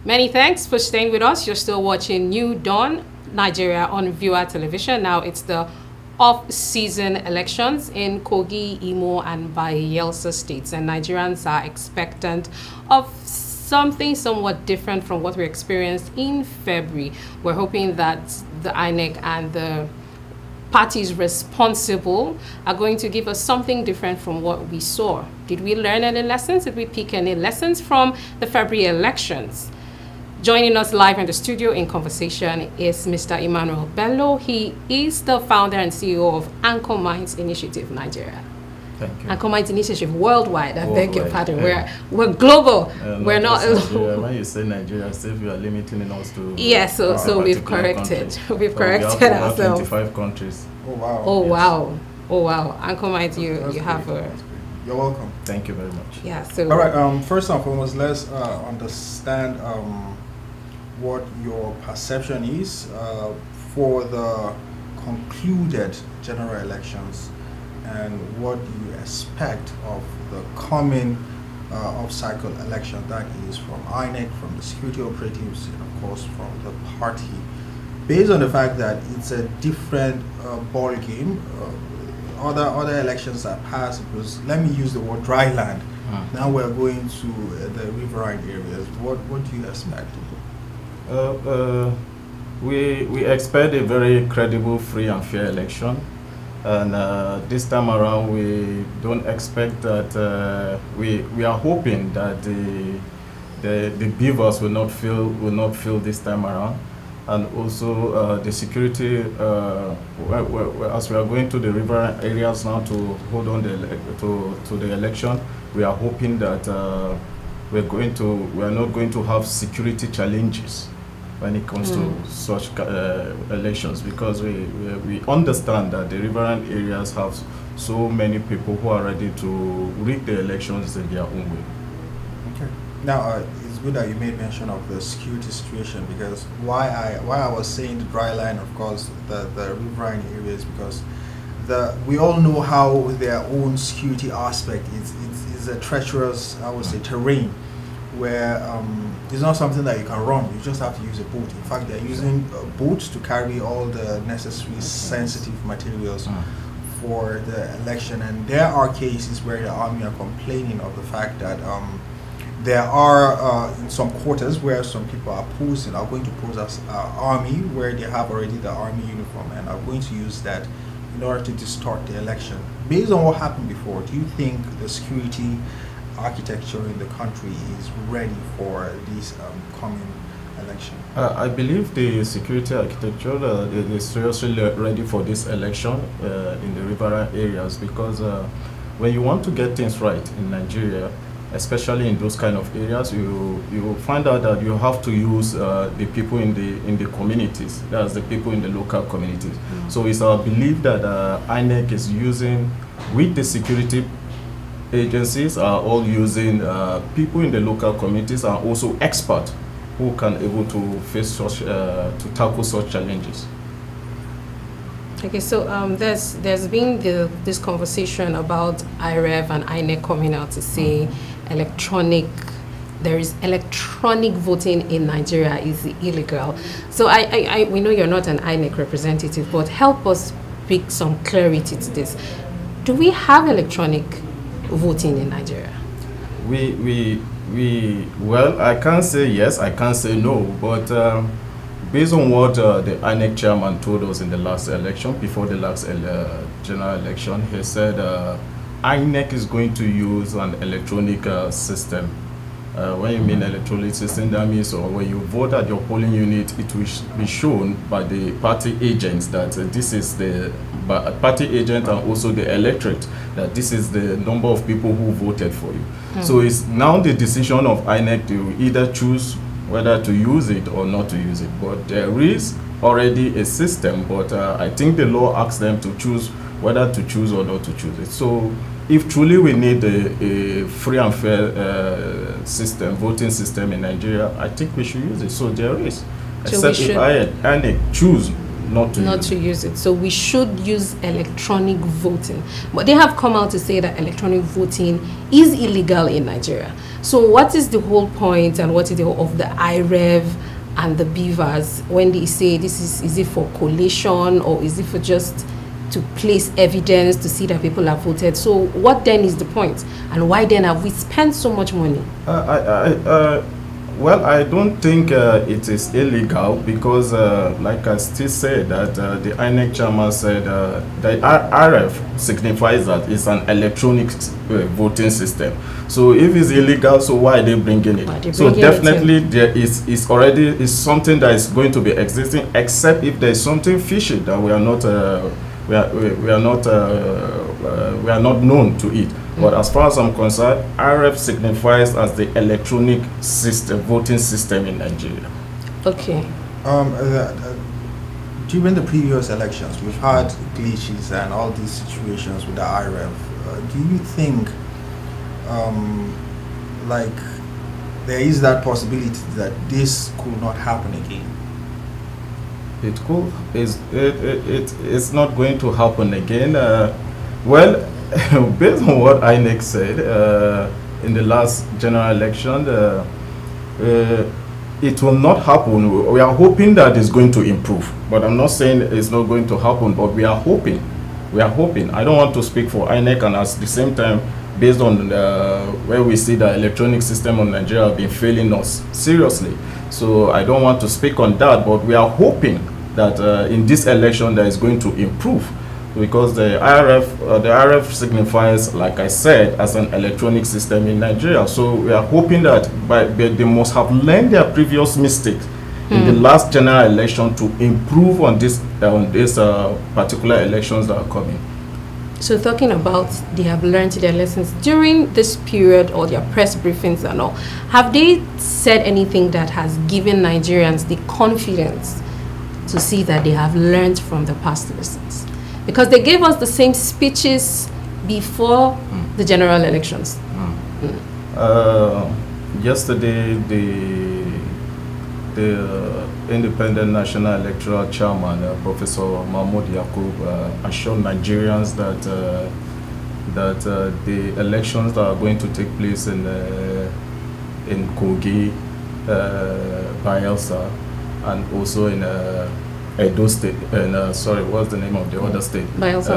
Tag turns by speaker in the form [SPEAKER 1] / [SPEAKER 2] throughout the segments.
[SPEAKER 1] Many thanks for staying with us. You're still watching New Dawn Nigeria on Viewer Television. Now it's the off-season elections in Kogi, Imo, and Bayelsa states, and Nigerians are expectant of something somewhat different from what we experienced in February. We're hoping that the INEC and the parties responsible are going to give us something different from what we saw. Did we learn any lessons? Did we pick any lessons from the February elections? Joining us live in the studio in conversation is Mr. Emmanuel Bello. He is the founder and CEO of Anchor Minds Initiative Nigeria.
[SPEAKER 2] Thank you.
[SPEAKER 1] Anchor Minds Initiative worldwide. I beg your pardon.
[SPEAKER 2] Yeah.
[SPEAKER 1] We're global. We're not.
[SPEAKER 2] When you say Nigeria, if you are limiting us to
[SPEAKER 1] so we've corrected.
[SPEAKER 2] Country.
[SPEAKER 1] We've corrected
[SPEAKER 2] we have
[SPEAKER 1] ourselves.
[SPEAKER 2] 25 countries.
[SPEAKER 3] Oh wow.
[SPEAKER 1] Oh
[SPEAKER 2] yes.
[SPEAKER 1] wow. Oh wow. Anchor Minds, you
[SPEAKER 3] That's
[SPEAKER 1] have
[SPEAKER 3] great.
[SPEAKER 1] a.
[SPEAKER 3] You're welcome.
[SPEAKER 2] Thank you very much.
[SPEAKER 1] Yeah. So.
[SPEAKER 3] All right. First and foremost, let's understand what your perception is for the concluded general elections and what you expect of the coming off-cycle election, that is from INEC, from the security operatives, and of course from the party, based on the fact that it's a different ball game. Other elections that passed, it was, let me use the word, dry land. Now we're going to the riverine areas. What do you expect?
[SPEAKER 2] We expect a very credible, free and fair election, and this time around we don't expect that. We are hoping that the beavers will not fail this time around, and also the security. As we are going to the river areas now to hold on to the election, we are hoping that we are not going to have security challenges when it comes to such elections, because we understand that the riverine areas have so many people who are ready to rig the elections in their own way.
[SPEAKER 3] Okay. Now it's good that you made mention of the security situation, because why I was saying the dry line, of course, the riverine areas, because we all know how their own security aspect is a treacherous, I would say, terrain, where it's not something that you can run. You just have to use a boat. In fact, they're using boats to carry all the necessary sensitive materials for the election. And there are cases where the army are complaining of the fact that there are in some quarters where some people are going to pose as army, where they have already the army uniform, and are going to use that in order to distort the election. Based on what happened before, do you think the security architecture in the country is ready for this coming election?
[SPEAKER 2] I believe the security architecture is seriously ready for this election in the riverine areas, because when you want to get things right in Nigeria, especially in those kind of areas, you find out that you have to use the people in the communities. That's the people in the local communities. So it's our belief that INEC is using, with the security agencies, are all using people in the local communities, and also experts who can able to face such to tackle such challenges.
[SPEAKER 1] Okay, so there's been this conversation about IREV and INEC coming out to say there is electronic voting in Nigeria is illegal. So we know you're not an INEC representative, but help us bring some clarity to this. Do we have electronic voting in Nigeria?
[SPEAKER 2] Well, I can't say yes, I can't say no, but based on what the INEC chairman told us in the last election, before the last general election, he said INEC is going to use an electronic system. When you mean electronic system, that means when you vote at your polling unit, it will be shown by the party agents that this is the party agent, and also the electorate, that this is the number of people who voted for you. So it's now the decision of INEC to either choose whether to use it or not to use it. But there is already a system, but I think the law asks them to choose whether to choose or not to choose it. So if truly we need a free and fair voting system in Nigeria, I think we should use it. So there is, except if INEC choose not to
[SPEAKER 1] not
[SPEAKER 2] use
[SPEAKER 1] to
[SPEAKER 2] it.
[SPEAKER 1] use it. So we should use electronic voting. But they have come out to say that electronic voting is illegal in Nigeria. So what is the whole point and what is the whole of the IREV and the beavers when they say this is it for collation or is it for just to place evidence to see that people have voted? So what then is the point? And why then have we spent so much money?
[SPEAKER 2] Well, I don't think it is illegal because, like I still said, that the INEC chairman said the RF signifies that it's an electronic voting system. So if it's illegal, so why are they bringing it? So definitely there is already something that is going to be existing, except if there is something fishy that we are not known to it. But as far as I'm concerned, RF signifies as the electronic system, voting system in Nigeria.
[SPEAKER 1] Okay.
[SPEAKER 3] During the previous elections, we've had glitches and all these situations with the IRF. Do you think, like, there is that possibility that this could not happen again?
[SPEAKER 2] It could. It's not going to happen again. Well, based on what INEC said in the last general election, it will not happen. We are hoping that it's going to improve, but I'm not saying it's not going to happen, but we are hoping. We are hoping. I don't want to speak for INEC, and at the same time, based on where we see the electronic system in Nigeria have been failing us seriously. So I don't want to speak on that, but we are hoping that in this election that is going to improve, because the RF signifies, like I said, as an electronic system in Nigeria. So we are hoping that they must have learned their previous mistakes in the last general election to improve on this particular elections that are coming.
[SPEAKER 1] So talking about they have learned their lessons during this period or their press briefings and all, have they said anything that has given Nigerians the confidence to see that they have learned from the past lessons? Because they gave us the same speeches before the general elections.
[SPEAKER 2] Yesterday, the Independent National Electoral Chairman, Professor Mahmoud Yakub, assured Nigerians that the elections that are going to take place in Kogi, Bayelsa, and also in Edo State, and sorry, what's the name of the other state?
[SPEAKER 1] Bayelsa.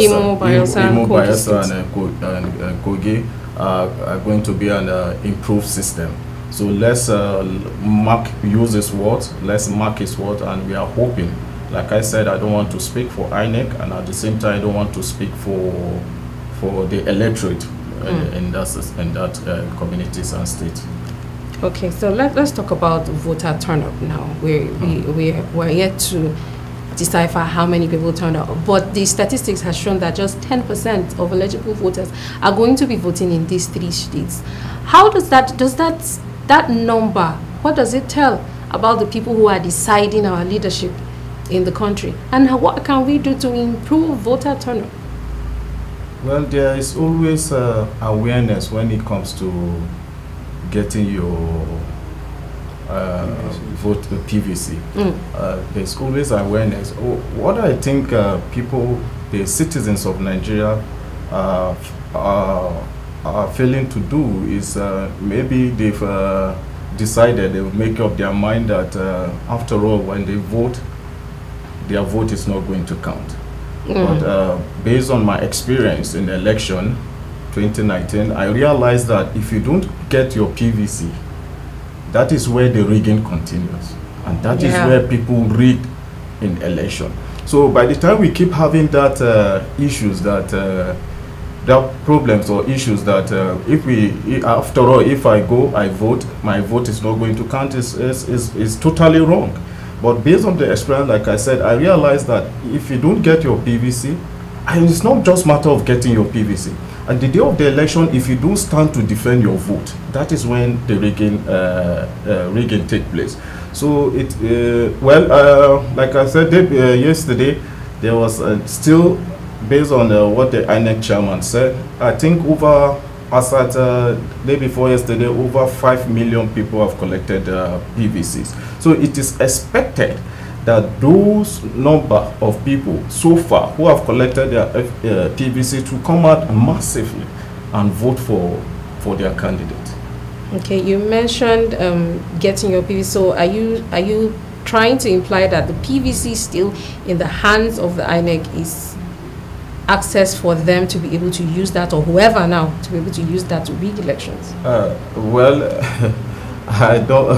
[SPEAKER 2] Imo,
[SPEAKER 1] Bayelsa,
[SPEAKER 2] and Kogi are going to be an improved system. So let's use his words, let's mark his words, and we are hoping. Like I said, I don't want to speak for INEC, and at the same time, I don't want to speak for the electorate in that communities and states.
[SPEAKER 1] Okay, so let's talk about voter turnout now. We're yet to decipher how many people turned out, but the statistics has shown that just 10% of eligible voters are going to be voting in these 3 states. How does that number, what does it tell about the people who are deciding our leadership in the country, and what can we do to improve voter turnout?
[SPEAKER 2] Well, there is always awareness when it comes to getting your vote PVC. There's always awareness. What I think the citizens of Nigeria are failing to do is maybe they've decided, they'll make up their mind that after all, when they vote, their vote is not going to count. But based on my experience in the election 2019, I realized that if you don't get your PVC, that is where the rigging continues, and that is where people rig in election. So by the time we keep having that issues, that problems or issues that after all, if I go, I vote, my vote is not going to count, is totally wrong. But based on the experience, like I said, I realized that if you don't get your PVC, and it's not just a matter of getting your PVC. At the day of the election, if you don't stand to defend your vote, that is when the rigging take place. So like I said yesterday, there was still, based on what the INEC chairman said, I think as at day before yesterday, over 5 million people have collected PVCs. So it is expected that those number of people so far who have collected their PVC to come out massively and vote for their candidate.
[SPEAKER 1] Okay, you mentioned getting your PVC. So are you trying to imply that the PVC still in the hands of the INEC is access for them to be able to use that, or whoever now to be able to use that to rig elections?
[SPEAKER 2] Well, I don't.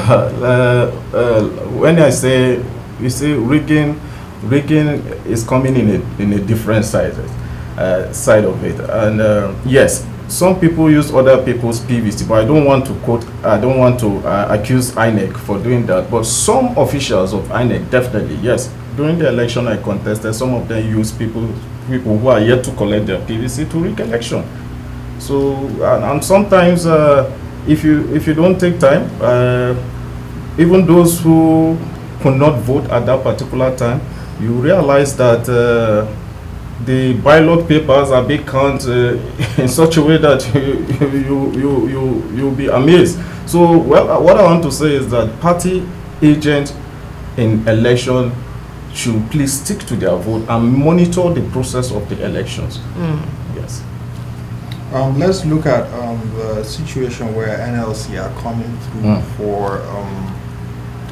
[SPEAKER 2] When I say, you see, rigging is coming in a different side of it, and yes, some people use other people's PVC, but I don't want to accuse INEC for doing that. But some officials of INEC definitely, yes. During the election I contested, some of them use people who are yet to collect their PVC to rig election. So and sometimes if you don't take time, even those who could not vote at that particular time, you realize that the ballot papers are being counted in such a way that you'll be amazed. So, well, what I want to say is that party agents in election should please stick to their vote and monitor the process of the elections. Yes.
[SPEAKER 3] Let's look at the situation where NLC are coming through for,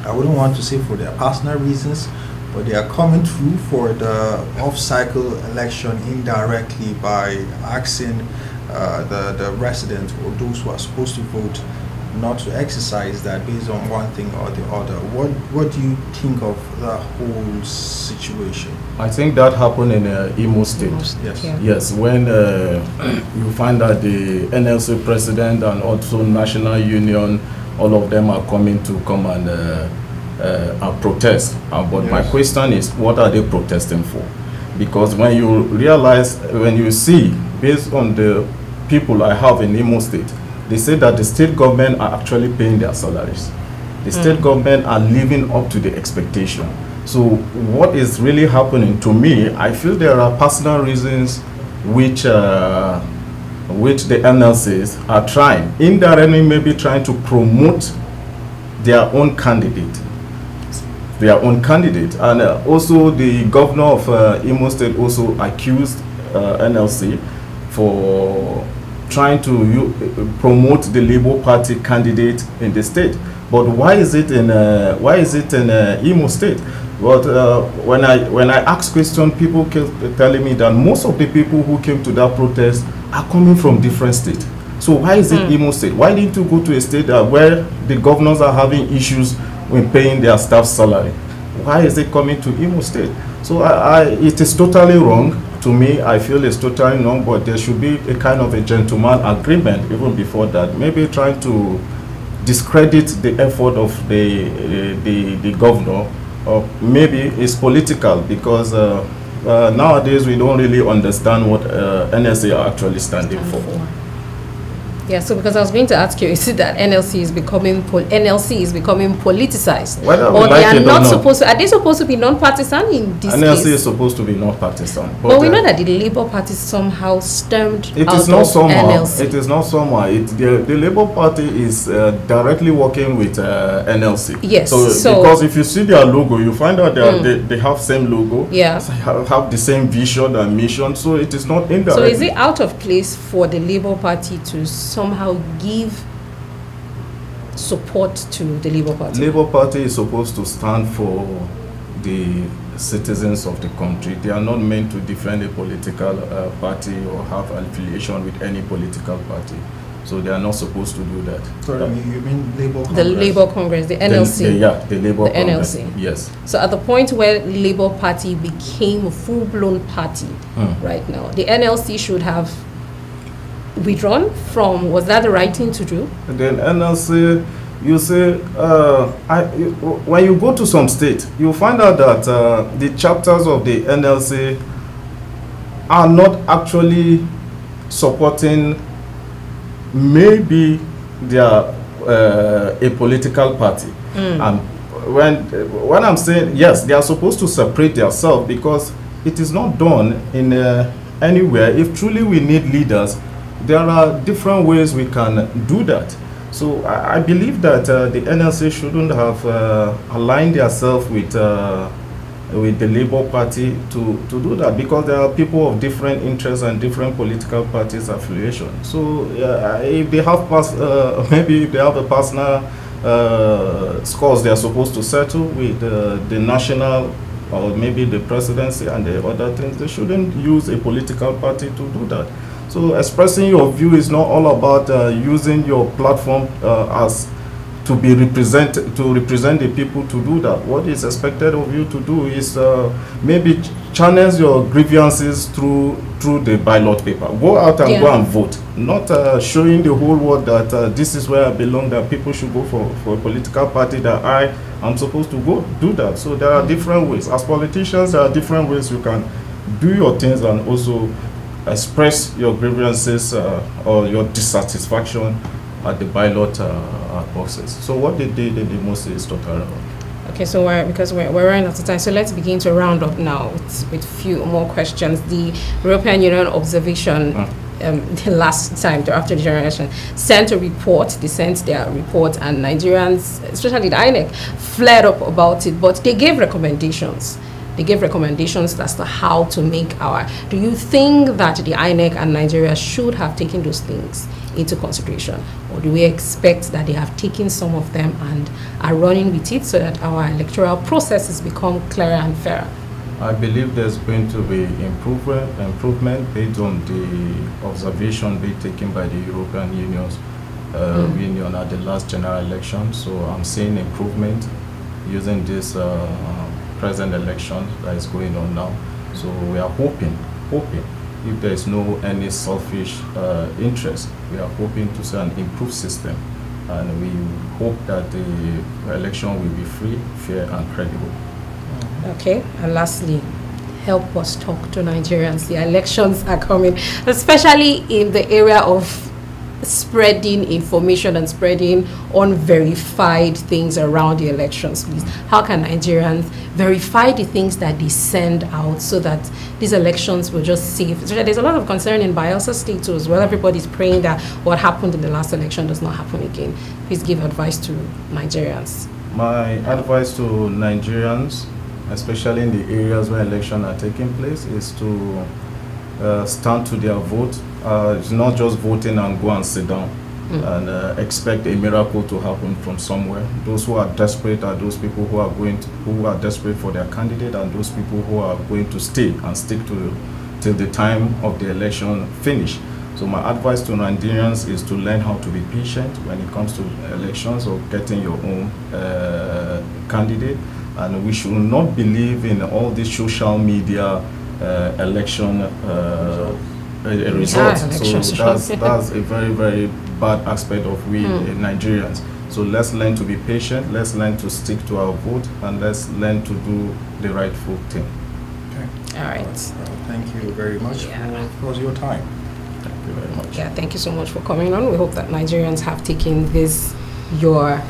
[SPEAKER 3] I wouldn't want to say for their personal reasons, but they are coming through for the off-cycle election indirectly by asking the residents or those who are supposed to vote not to exercise that based on one thing or the other. What do you think of the whole situation?
[SPEAKER 2] I think that happened in Imo State.
[SPEAKER 3] Yes.
[SPEAKER 1] Yeah.
[SPEAKER 2] Yes, when you find that the NLC president and also National Union, all of them are coming to come and protest. But
[SPEAKER 3] Yes.
[SPEAKER 2] my question is, what are they protesting for? Because when you realize, when you see, based on the people I have in Imo State, they say that the state government are actually paying their salaries. The state government are living up to the expectation. So what is really happening to me, I feel there are personal reasons which the NLCs are trying, indirectly maybe trying to promote their own candidate. And also the governor of Imo State also accused NLC for trying to promote the Labour Party candidate in the state. But why is it in Imo State? But when I ask questions, people keep telling me that most of the people who came to that protest are coming from different states. So why is it Imo State? Why didn't you go to a state where the governors are having issues when paying their staff salary? Why is it coming to Imo State? So it is totally wrong. To me, I feel it's totally wrong, but there should be a kind of a gentleman agreement even before that. Maybe trying to discredit the effort of the governor, or maybe it's political, because nowadays we don't really understand what NSA are actually standing for.
[SPEAKER 1] Yeah, so because I was going to ask you, is it that NLC is becoming politicized,
[SPEAKER 2] or
[SPEAKER 1] they are not supposed to? Are they supposed to be non-partisan in this
[SPEAKER 2] NLC
[SPEAKER 1] case?
[SPEAKER 2] is supposed to be non-partisan,
[SPEAKER 1] but we know that the Labour Party somehow stemmed
[SPEAKER 2] it
[SPEAKER 1] out
[SPEAKER 2] is not
[SPEAKER 1] of
[SPEAKER 2] somehow.
[SPEAKER 1] NLC.
[SPEAKER 2] It is not somehow. The Labour Party is directly working with NLC.
[SPEAKER 1] Yes.
[SPEAKER 2] So because if you see their logo, you find out they have same logo.
[SPEAKER 1] Yeah.
[SPEAKER 2] Have the same vision and mission. So it is not indirect.
[SPEAKER 1] So is it out of place for the Labour Party to somehow give support to the Labour Party?
[SPEAKER 2] Labour Party is supposed to stand for the citizens of the country. They are not meant to defend a political party or have affiliation with any political party. So they are not supposed to do that.
[SPEAKER 3] Sorry, you mean Labour Congress?
[SPEAKER 1] The Labour Congress, the NLC.
[SPEAKER 2] The Labour Congress.
[SPEAKER 1] NLC.
[SPEAKER 2] Yes.
[SPEAKER 1] So at the point where Labour Party became a full-blown party right now, the NLC should have withdrawn from, was that the right thing to do?
[SPEAKER 2] Then NLC, you say, when you go to some state, you find out that the chapters of the NLC are not actually supporting maybe they are a political party. And when I'm saying, yes, they are supposed to separate themselves, because it is not done in anywhere. If truly we need leaders, there are different ways we can do that. So I believe that the NLC shouldn't have aligned themselves with with the Labour Party to do that, because there are people of different interests and different political parties affiliation. So if they have maybe if they have a personal scores they are supposed to settle with the national or maybe the presidency and the other things, they shouldn't use a political party to do that. So expressing your view is not all about using your platform as to represent the people to do that. What is expected of you to do is maybe channels your grievances through the ballot paper. Go out and go and vote. Not showing the whole world that this is where I belong, that people should go for a political party, that I am supposed to go do that. So there are different ways. As politicians, there are different ways you can do your things and also express your grievances or your dissatisfaction at the ballot boxes. So what they did mostly is total.
[SPEAKER 1] Okay, so we're running out of time, so let's begin to round up now with few more questions. The European Union observation the last time after the general election sent their report, and Nigerians, especially the INEC, flared up about it, but they gave recommendations. They gave recommendations as to how to make do you think that the INEC and Nigeria should have taken those things into consideration, or do we expect that they have taken some of them and are running with it so that our electoral processes become clearer and fairer?
[SPEAKER 2] I believe there's going to be improvement based on the observation being taken by the European Union at the last general election. So I'm seeing improvement using this present election that is going on now. So we are hoping if there is any selfish interest, we are hoping to see an improved system, and we hope that the election will be free, fair and credible.
[SPEAKER 1] Okay, and lastly, help us talk to Nigerians. The elections are coming, especially in the area of spreading information and spreading unverified things around the elections, please. How can Nigerians verify the things that they send out so that these elections will just safe? There's a lot of concern in Bayelsa State too as well. Everybody's praying that what happened in the last election does not happen again. Please give advice to Nigerians. My
[SPEAKER 2] advice to Nigerians, especially in the areas where elections are taking place, is to stand to their vote. It's not just voting and go and sit down and expect a miracle to happen from somewhere. Those who are desperate are those people who are desperate for their candidate, and those people who are going to stay and stick to till the time of the election finish. So my advice to Nigerians is to learn how to be patient when it comes to elections or getting your own candidate. And we should not believe in all this social media election results. So that's a very, very bad aspect of we Nigerians. So let's learn to be patient, let's learn to stick to our vote, and let's learn to do the rightful thing.
[SPEAKER 3] Okay.
[SPEAKER 1] All right.
[SPEAKER 3] Thank you very much for your time.
[SPEAKER 2] Thank you very much.
[SPEAKER 1] Yeah, thank you so much for coming on. We hope that Nigerians have taken your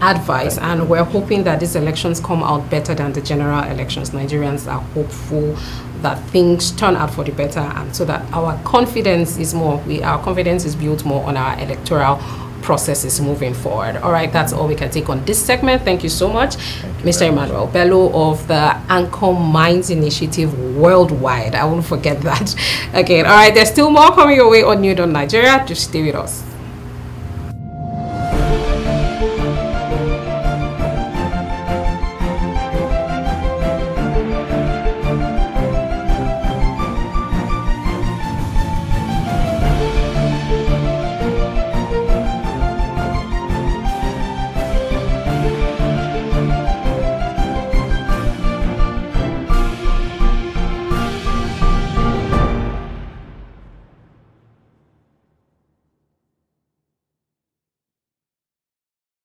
[SPEAKER 1] advice, and we're hoping that these elections come out better than the general elections. Nigerians are hopeful that things turn out for the better, and so that our confidence is built more on our electoral processes moving forward. All right, that's all we can take on this segment. Thank you so much, Mr. Emmanuel Bello of the Anchor Minds Initiative Worldwide. I won't forget that. Okay, all right, there's still more coming your way on New Dawn Nigeria. Just stay with us.